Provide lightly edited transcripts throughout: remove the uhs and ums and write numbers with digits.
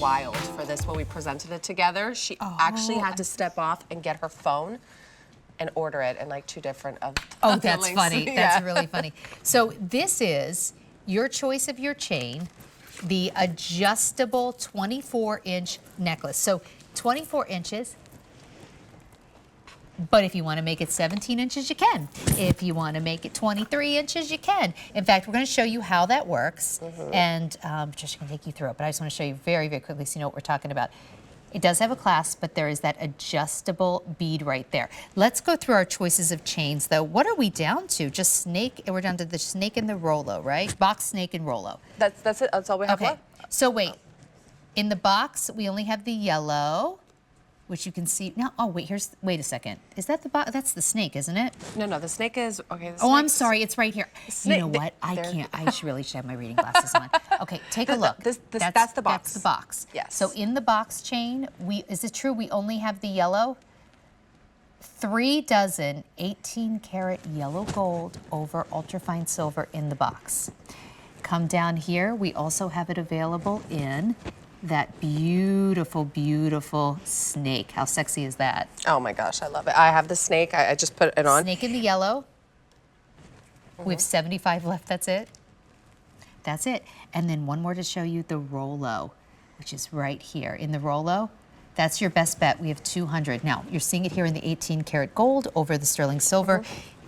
wild for this when we presented it together. She actually had to step off and get her phone and order it in like 2 different of Oh, of the that's links. funny. That's really funny. So this is your choice of your chain, the adjustable 24-inch necklace. So 24 inches, but if you want to make it 17 inches, you can. If you want to make it 23 inches, you can. In fact, we're going to show you how that works, and Patricia can take you through it, but I just want to show you very, very quickly so you know what we're talking about. It does have a clasp, but there is that adjustable bead right there. Let's go through our choices of chains, though. What are we down to? Just snake, and we're down to the snake and the Rollo, right? Box, snake, and Rollo. That's it. That's all we have left. So wait, in the box, we only have the yellow, which you can see now. Oh, wait, wait a second. Is that the box? That's the snake, isn't it? No, the snake is, okay. Oh, I'm sorry, it's right here. Snake, you know what? I can't, really should have my reading glasses on. Okay, take a look. That's the box. That's the box. Yes. So in the box chain, is it true we only have the yellow? 3 dozen 18-karat yellow gold over ultrafine silver in the box. Come down here, we also have it available in that beautiful, beautiful snake. How sexy is that? Oh my gosh, I love it. I have the snake. I just put it on. Snake in the yellow. We have 75 left, that's it. That's it. And then one more to show you, the Rollo, which is right here. In the Rollo, that's your best bet. We have 200. Now, you're seeing it here in the 18-karat gold over the sterling silver.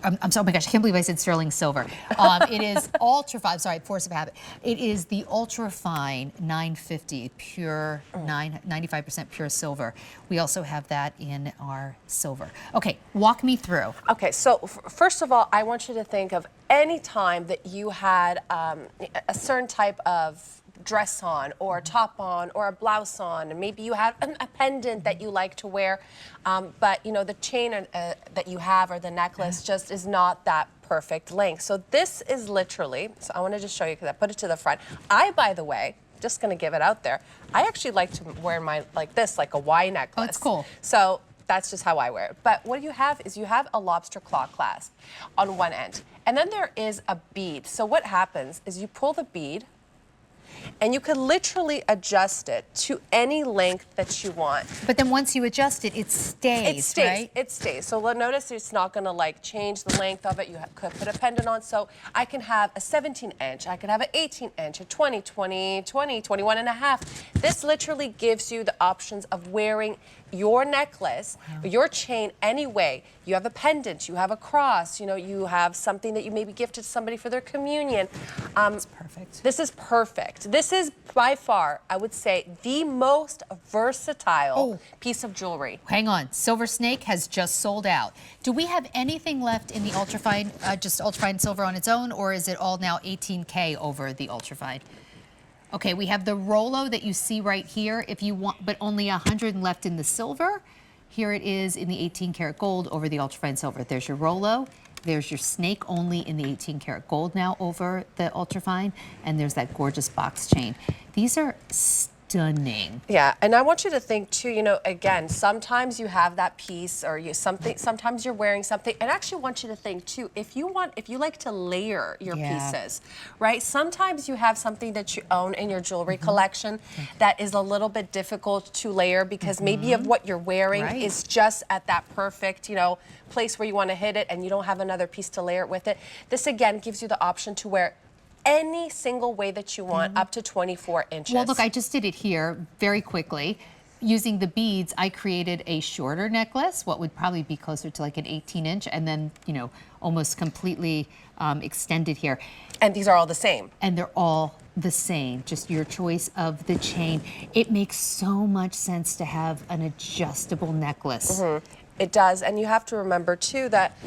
I'm sorry, oh my gosh, I can't believe I said sterling silver. It is UltraFine, sorry, force of habit. It is the UltraFine 950, pure, 95% pure silver. We also have that in our silver. Okay, walk me through. Okay, so first of all, I want you to think of any time that you had a certain type of dress on or a top on or a blouse on, and maybe you have a pendant that you like to wear, but you know the chain that you have or the necklace just is not that perfect length. So this is literally, so I want to just show you because I put it to the front. I, by the way, just going to give it out there, I actually like to wear mine like this, like a Y necklace. Oh, it's cool. So that's just how I wear it. But what you have is you have a lobster claw clasp on one end, and then there is a bead. So what happens is you pull the bead, and you can literally adjust it to any length that you want. But then once you adjust it, it stays, It stays, right? It stays. So notice it's not gonna like change the length of it. You could put a pendant on. So I can have a 17-inch, I can have an 18-inch, a 20, 21 and a half. This literally gives you the options of wearing your necklace, your chain any way. You have a pendant, you have a cross, you know, you have something that you maybe gifted somebody for their communion. That's perfect. This is perfect. This is by far, I would say, the most versatile piece of jewelry. Hang on, Silver Snake has just sold out. Do we have anything left in the UltraFine, just UltraFine silver on its own, or is it all now 18K over the UltraFine? Okay, we have the Rollo that you see right here, if you want, but only 100 left in the silver. Here it is in the 18-karat gold over the UltraFine silver. There's your Rollo. There's your snake only in the 18-karat gold now over the UltraFine, and there's that gorgeous box chain. These are stunning. Yeah, and I want you to think too, you know, again, sometimes you have that piece or sometimes you're wearing something, and I actually want you to think too, if you like to layer your pieces, right? Sometimes you have something that you own in your jewelry collection that is a little bit difficult to layer because maybe of what you're wearing is just at that perfect, you know, place where you want to hit it and you don't have another piece to layer it with it. This again gives you the option to wear any single way that you want, up to 24 inches. Well, look, I just did it here very quickly. Using the beads, I created a shorter necklace, what would probably be closer to like an 18-inch, and then, you know, almost completely extended here. And these are all the same. And they're all the same, just your choice of the chain. It makes so much sense to have an adjustable necklace. It does, and you have to remember too that,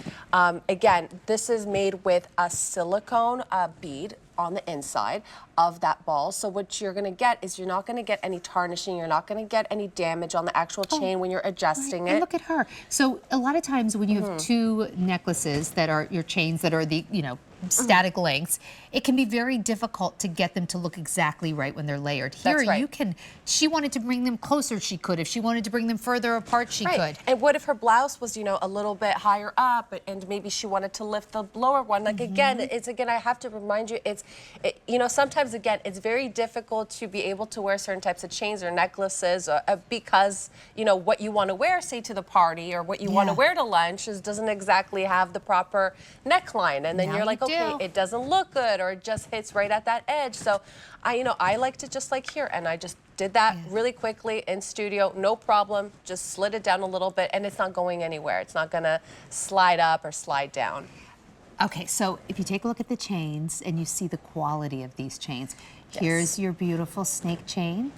again, this is made with a silicone bead on the inside of that ball. So what you're going to get is you're not going to get any tarnishing, you're not going to get any damage on the actual chain when you're adjusting it. And look at her. So a lot of times when you have two necklaces that are your chains that are the, you know, static lengths, it can be very difficult to get them to look exactly right when they're layered. Here, That's right. you can, she wanted to bring them closer, she could. If she wanted to bring them further apart, she could. And what if her blouse was, you know, a little bit higher up and maybe she wanted to lift the lower one? Like, again, I have to remind you, you know, sometimes, again, it's very difficult to be able to wear certain types of chains or necklaces because, you know, what you want to wear, say, to the party or what you want to wear to lunch doesn't exactly have the proper neckline. And then you're like, okay, it doesn't look good or it just hits right at that edge. So, I like to just like here, and I just did that really quickly in studio, no problem, just slid it down a little bit, and it's not going anywhere. It's not gonna slide up or slide down. Okay, so if you take a look at the chains and you see the quality of these chains, here's your beautiful snake chain.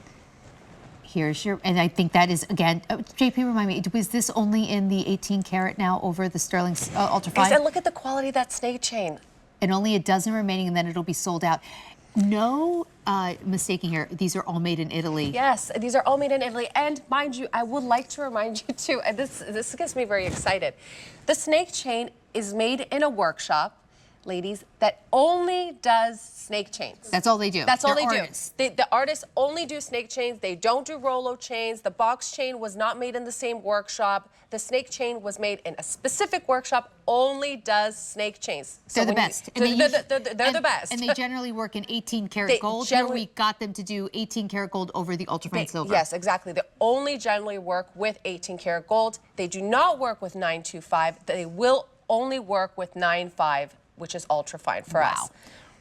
Here's your, and I think that is, again, JP, remind me, was this only in the 18 karat now over the sterling UltraFine? And look at the quality of that snake chain. And only a dozen remaining, and then it'll be sold out. No mistaking here, these are all made in Italy. Yes, these are all made in Italy. And mind you, I would like to remind you too, and this gets me very excited. The snake chain is made in a workshop, ladies, that only does snake chains. That's all they do. That's all They're they artists. do. The artists only do snake chains. They don't do Rollo chains. The box chain was not made in the same workshop. The snake chain was made in a specific workshop, only does snake chains. They're the best. They're the best. And they generally work in 18 karat gold. Here we got them to do 18 karat gold over the UltraFine silver. Yes, exactly. They only generally work with 18 karat gold. They do not work with 925. They will only work with 95, which is UltraFine for us.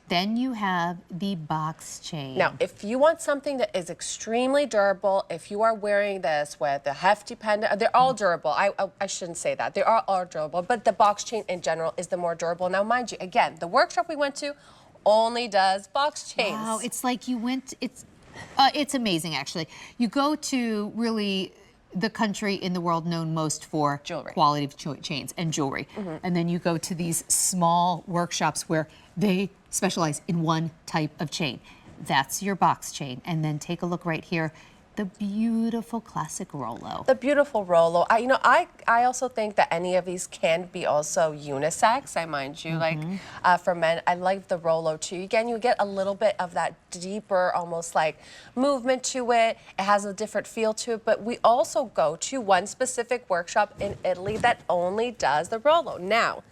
Then you have the box chain. Now, if you want something that is extremely durable, if you are wearing this with a hefty pendant, they're all durable. I shouldn't say that. They are all durable, but the box chain in general is the more durable. Now, mind you, again, the workshop we went to only does box chains. Wow, it's like you went, it's amazing, actually. You go to really the country in the world known most for jewelry, quality of chains and jewelry. And then you go to these small workshops where they specialize in one type of chain. That's your box chain. And then take a look right here, the beautiful classic Rollo. The beautiful Rollo. I also think that any of these can be also unisex, I mind you. Like for men, I like the Rollo too. Again, you get a little bit of that deeper, almost like movement to it. It has a different feel to it, but we also go to one specific workshop in Italy that only does the Rollo. Now,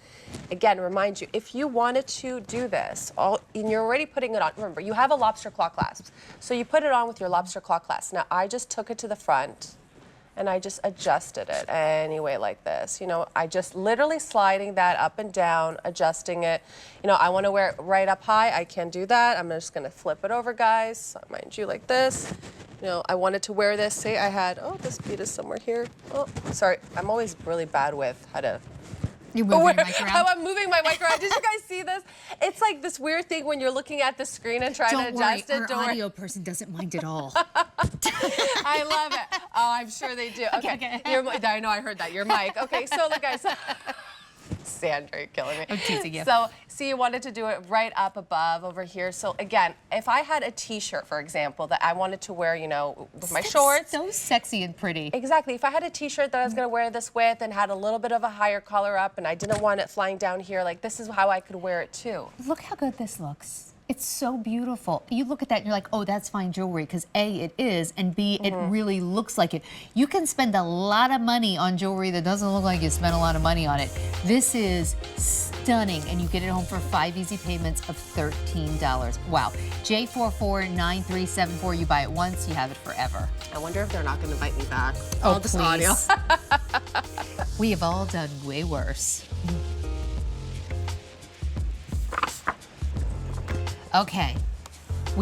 again, remind you, if you wanted to do this, and you're already putting it on, remember, you have a lobster claw clasp. So you put it on with your lobster claw clasp. Now, I just took it to the front, and I just adjusted it anyway like this. You know, I just literally sliding that up and down, adjusting it. You know, I want to wear it right up high. I can do that. I'm just going to flip it over, guys. Mind you, like this. You know, I wanted to wear this. Say I had, this bead is somewhere here. Oh, sorry. I'm always really bad with how to... You're moving your mic around. How I'm moving my mic around. Did you guys see this? It's like this weird thing when you're looking at the screen and trying to adjust it. Our audio person doesn't mind at all. I love it. Oh, I'm sure they do. Okay. I know I heard that. Your mic. Okay, so look, guys. Sandra, you're killing me. I'm teasing you. So, see, you wanted to do it right up above over here. So, again, if I had a T-shirt, for example, that I wanted to wear, you know, with my shorts. So sexy and pretty. Exactly. If I had a T-shirt that I was going to wear this with and had a little bit of a higher collar up and I didn't want it flying down here, like, this is how I could wear it, too. Look how good this looks. It's so beautiful. You look at that and you're like, oh, that's fine jewelry, because A, it is, and B, it really looks like it. You can spend a lot of money on jewelry that doesn't look like you spent a lot of money on it. This is stunning, and you get it home for 5 easy payments of $13. Wow. J449374, you buy it once, you have it forever. I wonder if they're not going to invite me back. Oh, this audio. We have all done way worse. Okay,